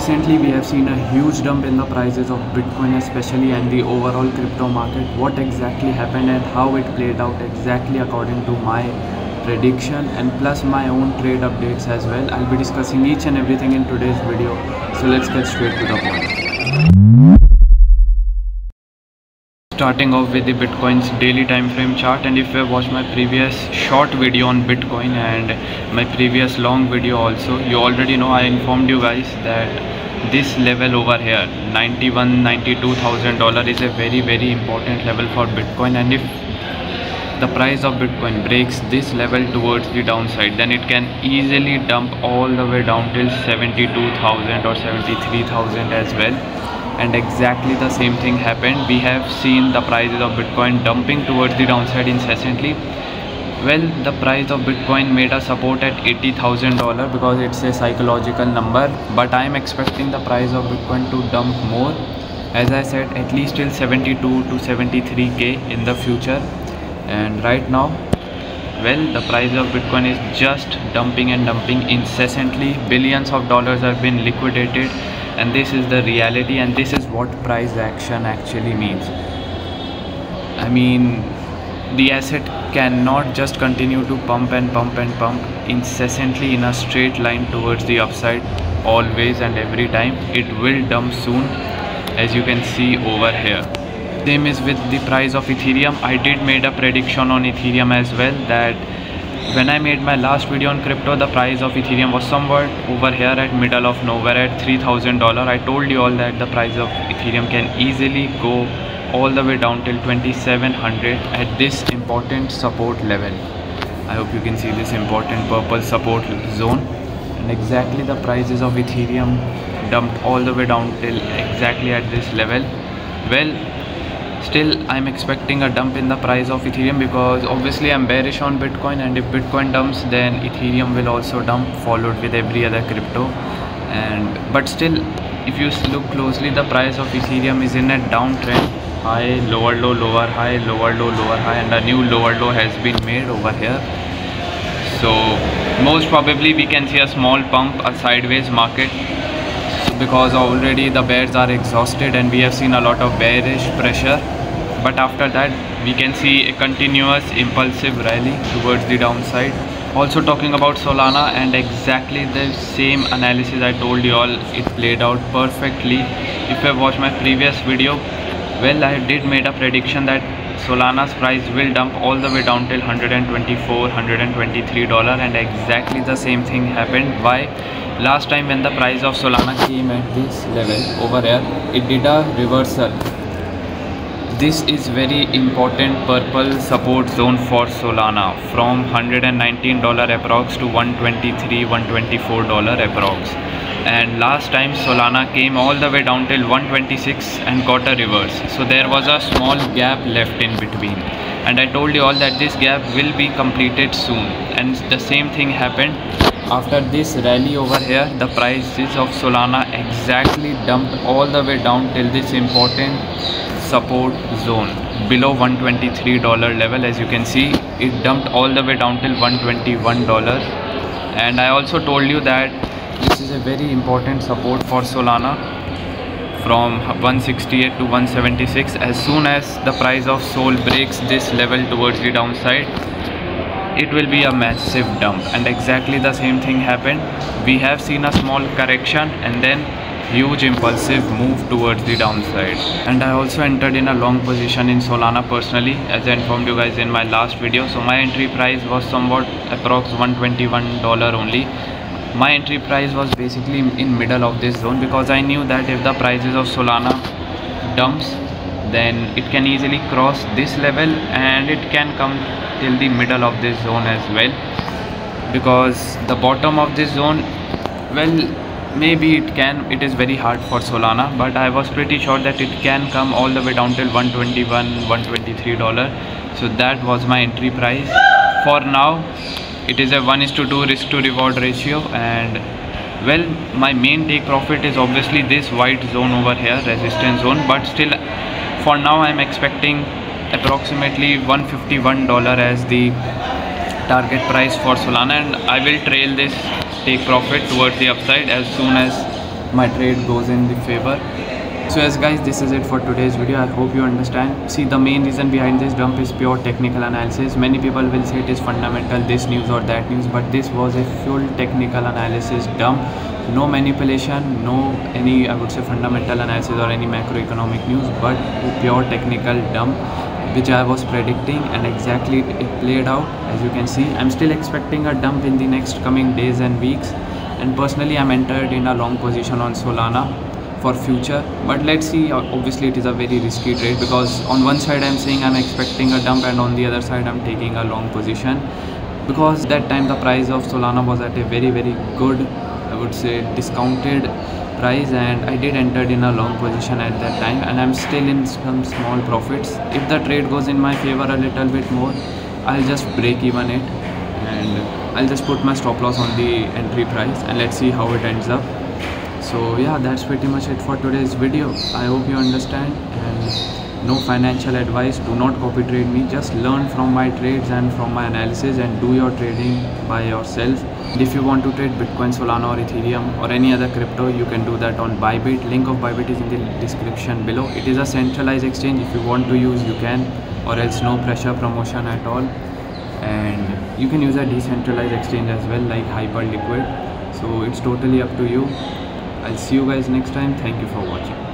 recently we have seen a huge dump in the prices of Bitcoin especially, and the overall crypto market. What exactly happened and how it played out exactly according to my prediction, and plus my own trade updates as well. I'll be discussing each and everything in today's video, so let's get straight to the point. Starting off with the Bitcoin's daily time frame chart, and if you have watched my previous short video on Bitcoin and my previous long video also, you already know I informed you guys that this level over here, $92,000 is a very important level for Bitcoin, and if the price of Bitcoin breaks this level towards the downside, then it can easily dump all the way down till 72,000 or 73,000 as well. And exactly the same thing happened. We have seen the prices of Bitcoin dumping towards the downside incessantly. Well, the price of Bitcoin made a support at $80,000 because it's a psychological number, but I am expecting the price of Bitcoin to dump more, as I said, at least till 72 to 73k in the future. And right now, well, the price of Bitcoin is just dumping and dumping incessantly. Billions of dollars have been liquidated, and this is the reality, and this is what price action actually means. I mean, the asset cannot just continue to pump and pump and pump incessantly in a straight line towards the upside always and every time. It will dump soon, as you can see over here. Same is with the price of Ethereum. I did made a prediction on Ethereum as well, that when I made my last video on crypto, the price of Ethereum was somewhat over here at middle of nowhere at $3,000. I told you all that the price of Ethereum can easily go all the way down till 2700 at this important support level. I hope you can see this important purple support zone, and exactly the prices of Ethereum dumped all the way down till exactly at this level. Well, still I'm expecting a dump in the price of Ethereum because obviously I'm bearish on Bitcoin, and if Bitcoin dumps, then Ethereum will also dump, followed with every other crypto. But still, if you look closely, the price of Ethereum is in a downtrend. High, lower low, lower high, lower low, lower high, and a new lower low has been made over here. So most probably we can see a small pump, a sideways market, because already the bears are exhausted and we have seen a lot of bearish pressure. But after that we can see a continuous impulsive rally towards the downside. Also talking about Solana, and exactly the same analysis I told you all, it played out perfectly. If you have watched my previous video, well, I did made a prediction that Solana's price will dump all the way down till $124, $123, and exactly the same thing happened. Why? Last time when the price of Solana came at this level over here, it did a reversal. This is very important purple support zone for Solana, from $119 approx to $123, $124 approx. And last time Solana came all the way down till 126 and got a reverse, so there was a small gap left in between, and I told you all that this gap will be completed soon, and the same thing happened. After this rally over here, the prices of Solana exactly dumped all the way down till this important support zone below $123 level. As you can see, it dumped all the way down till $121, and I also told you that this is a very important support for Solana from 168 to 176. As soon as the price of Sol breaks this level towards the downside, it will be a massive dump, and exactly the same thing happened. We have seen a small correction and then huge impulsive move towards the downside. And I also entered in a long position in Solana personally, as I informed you guys in my last video. So my entry price was somewhat approx $121 only. My entry price was basically in middle of this zone, because I knew that if the prices of Solana dumps, then it can easily cross this level and it can come till the middle of this zone as well, because the bottom of this zone, well, maybe it is very hard for Solana, but I was pretty sure that it can come all the way down till $121, $123. So that was my entry price. For now, it is a 1:2 risk to reward ratio, and well, my main take profit is obviously this white zone over here, resistance zone, but still for now I am expecting approximately $151 as the target price for Solana, and I will trail this take profit towards the upside as soon as my trade goes in the favor. So yes guys, this is it for today's video. I hope you understand. See, the main reason behind this dump is pure technical analysis. Many people will say it is fundamental, this news or that news, but this was a full technical analysis dump. No manipulation, no any, I would say, fundamental analysis or any macroeconomic news, but a pure technical dump which I was predicting, and exactly it played out. As you can see, I'm still expecting a dump in the next coming days and weeks, and personally I'm entered in a long position on Solana for future, but let's see. Obviously it is a very risky trade, because on one side I'm saying I'm expecting a dump, and on the other side I'm taking a long position, because that time the price of Solana was at a very good, I would say, discounted price, and I did enter in a long position at that time, and I'm still in some small profits. If the trade goes in my favor a little bit more, I'll just break even it, and I'll just put my stop loss on the entry price, and let's see how it ends up. So yeah, that's pretty much it for today's video. I hope you understand, and no financial advice. Do not copy trade me. Just learn from my trades and from my analysis, and do your trading by yourself. If you want to trade Bitcoin, Solana or Ethereum or any other crypto, you can do that on Bybit. Link of Bybit is in the description below. It is a centralized exchange. If you want to use, you can, or else no pressure promotion at all. And you can use a decentralized exchange as well, like Hyperliquid. So it's totally up to you. I'll see you guys next time. Thank you for watching.